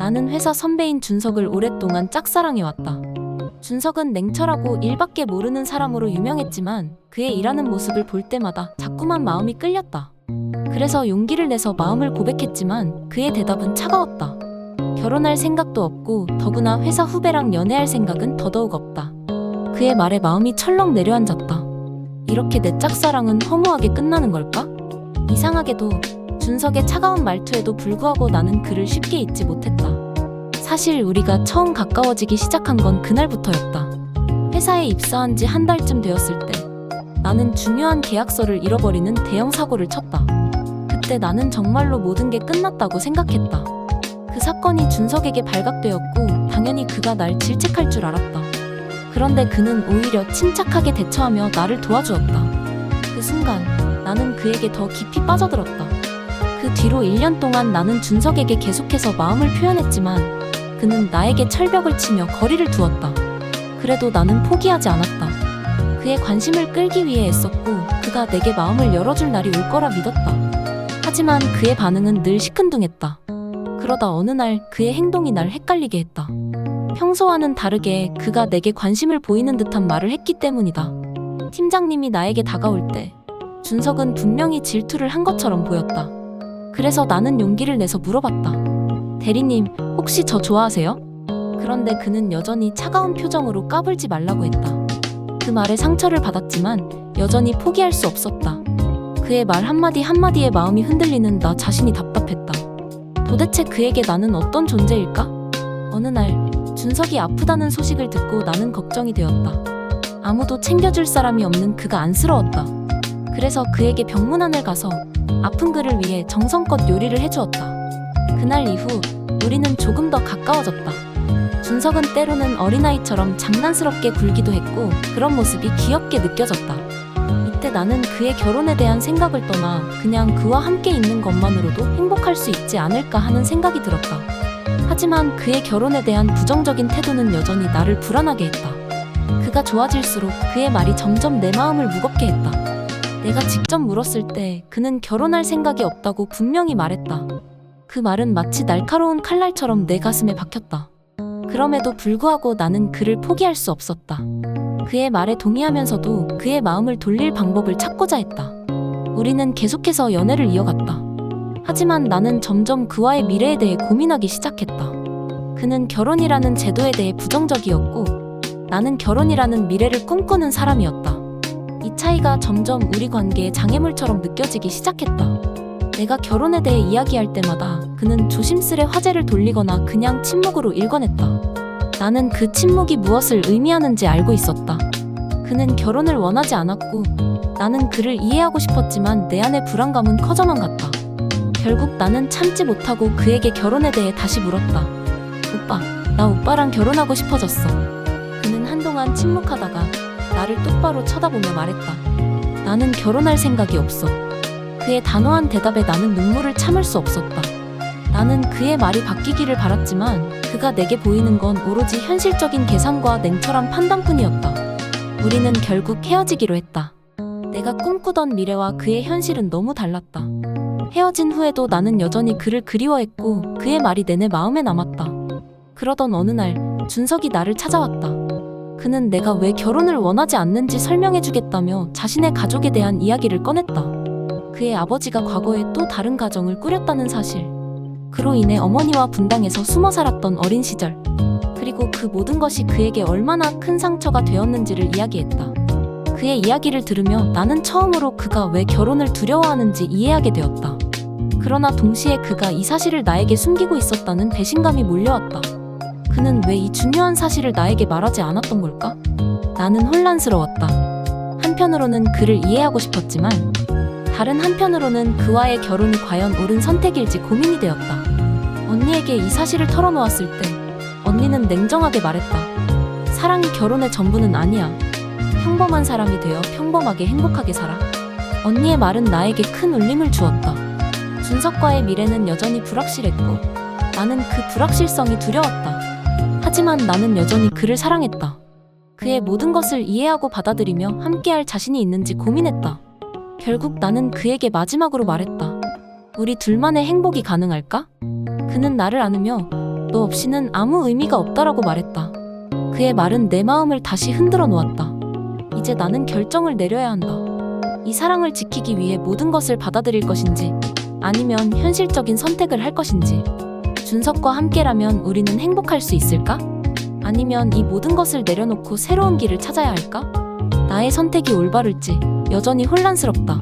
나는 회사 선배인 준석을 오랫동안 짝사랑해왔다. 준석은 냉철하고 일밖에 모르는 사람으로 유명했지만 그의 일하는 모습을 볼 때마다 자꾸만 마음이 끌렸다. 그래서 용기를 내서 마음을 고백했지만 그의 대답은 차가웠다. 결혼할 생각도 없고 더구나 회사 후배랑 연애할 생각은 더더욱 없다. 그의 말에 마음이 철렁 내려앉았다. 이렇게 내 짝사랑은 허무하게 끝나는 걸까? 이상하게도 준석의 차가운 말투에도 불구하고 나는 그를 쉽게 잊지 못했다. 사실 우리가 처음 가까워지기 시작한 건 그날부터였다. 회사에 입사한 지 한 달쯤 되었을 때 나는 중요한 계약서를 잃어버리는 대형 사고를 쳤다. 그때 나는 정말로 모든 게 끝났다고 생각했다. 그 사건이 준석에게 발각되었고 당연히 그가 날 질책할 줄 알았다. 그런데 그는 오히려 침착하게 대처하며 나를 도와주었다. 그 순간 나는 그에게 더 깊이 빠져들었다. 그 뒤로 1년 동안 나는 준석에게 계속해서 마음을 표현했지만 그는 나에게 철벽을 치며 거리를 두었다. 그래도 나는 포기하지 않았다. 그의 관심을 끌기 위해 애썼고 그가 내게 마음을 열어줄 날이 올 거라 믿었다. 하지만 그의 반응은 늘 시큰둥했다. 그러다 어느 날 그의 행동이 날 헷갈리게 했다. 평소와는 다르게 그가 내게 관심을 보이는 듯한 말을 했기 때문이다. 팀장님이 나에게 다가올 때 준석은 분명히 질투를 한 것처럼 보였다. 그래서 나는 용기를 내서 물어봤다. 대리님, 혹시 저 좋아하세요? 그런데 그는 여전히 차가운 표정으로 까불지 말라고 했다. 그 말에 상처를 받았지만 여전히 포기할 수 없었다. 그의 말 한마디 한마디에 마음이 흔들리는 나 자신이 답답했다. 도대체 그에게 나는 어떤 존재일까? 어느 날 준석이 아프다는 소식을 듣고 나는 걱정이 되었다. 아무도 챙겨줄 사람이 없는 그가 안쓰러웠다. 그래서 그에게 병문안을 가서 아픈 그를 위해 정성껏 요리를 해주었다. 그날 이후 우리는 조금 더 가까워졌다. 준석은 때로는 어린아이처럼 장난스럽게 굴기도 했고 그런 모습이 귀엽게 느껴졌다. 이때 나는 그의 결혼에 대한 생각을 떠나 그냥 그와 함께 있는 것만으로도 행복할 수 있지 않을까 하는 생각이 들었다. 하지만 그의 결혼에 대한 부정적인 태도는 여전히 나를 불안하게 했다. 그가 좋아질수록 그의 말이 점점 내 마음을 무겁게 했다. 내가 직접 물었을 때 그는 결혼할 생각이 없다고 분명히 말했다. 그 말은 마치 날카로운 칼날처럼 내 가슴에 박혔다. 그럼에도 불구하고 나는 그를 포기할 수 없었다. 그의 말에 동의하면서도 그의 마음을 돌릴 방법을 찾고자 했다. 우리는 계속해서 연애를 이어갔다. 하지만 나는 점점 그와의 미래에 대해 고민하기 시작했다. 그는 결혼이라는 제도에 대해 부정적이었고 나는 결혼이라는 미래를 꿈꾸는 사람이었다. 이 차이가 점점 우리 관계의 장애물처럼 느껴지기 시작했다. 내가 결혼에 대해 이야기할 때마다 그는 조심스레 화제를 돌리거나 그냥 침묵으로 일관했다. 나는 그 침묵이 무엇을 의미하는지 알고 있었다. 그는 결혼을 원하지 않았고 나는 그를 이해하고 싶었지만 내 안의 불안감은 커져만 갔다. 결국 나는 참지 못하고 그에게 결혼에 대해 다시 물었다. 오빠, 나 오빠랑 결혼하고 싶어졌어. 그는 한동안 침묵하다가 나를 똑바로 쳐다보며 말했다. 나는 결혼할 생각이 없어. 그의 단호한 대답에 나는 눈물을 참을 수 없었다. 나는 그의 말이 바뀌기를 바랐지만 그가 내게 보이는 건 오로지 현실적인 계산과 냉철한 판단뿐이었다. 우리는 결국 헤어지기로 했다. 내가 꿈꾸던 미래와 그의 현실은 너무 달랐다. 헤어진 후에도 나는 여전히 그를 그리워했고 그의 말이 내내 마음에 남았다. 그러던 어느 날 준석이 나를 찾아왔다. 그는 내가 왜 결혼을 원하지 않는지 설명해주겠다며 자신의 가족에 대한 이야기를 꺼냈다. 그의 아버지가 과거에 또 다른 가정을 꾸렸다는 사실, 그로 인해 어머니와 분당에서 숨어 살았던 어린 시절, 그리고 그 모든 것이 그에게 얼마나 큰 상처가 되었는지를 이야기했다. 그의 이야기를 들으며 나는 처음으로 그가 왜 결혼을 두려워하는지 이해하게 되었다. 그러나 동시에 그가 이 사실을 나에게 숨기고 있었다는 배신감이 몰려왔다. 그는 왜 이 중요한 사실을 나에게 말하지 않았던 걸까? 나는 혼란스러웠다. 한편으로는 그를 이해하고 싶었지만 다른 한편으로는 그와의 결혼이 과연 옳은 선택일지 고민이 되었다. 언니에게 이 사실을 털어놓았을 때 언니는 냉정하게 말했다. 사랑이 결혼의 전부는 아니야. 평범한 사람이 되어 평범하게 행복하게 살아. 언니의 말은 나에게 큰 울림을 주었다. 준석과의 미래는 여전히 불확실했고 나는 그 불확실성이 두려웠다. 하지만 나는 여전히 그를 사랑했다. 그의 모든 것을 이해하고 받아들이며 함께할 자신이 있는지 고민했다. 결국 나는 그에게 마지막으로 말했다. 우리 둘만의 행복이 가능할까? 그는 나를 안으며 너 없이는 아무 의미가 없다라고 말했다. 그의 말은 내 마음을 다시 흔들어 놓았다. 이제 나는 결정을 내려야 한다. 이 사랑을 지키기 위해 모든 것을 받아들일 것인지, 아니면 현실적인 선택을 할 것인지. 준석과 함께라면 우리는 행복할 수 있을까? 아니면 이 모든 것을 내려놓고 새로운 길을 찾아야 할까? 나의 선택이 올바를지 여전히 혼란스럽다.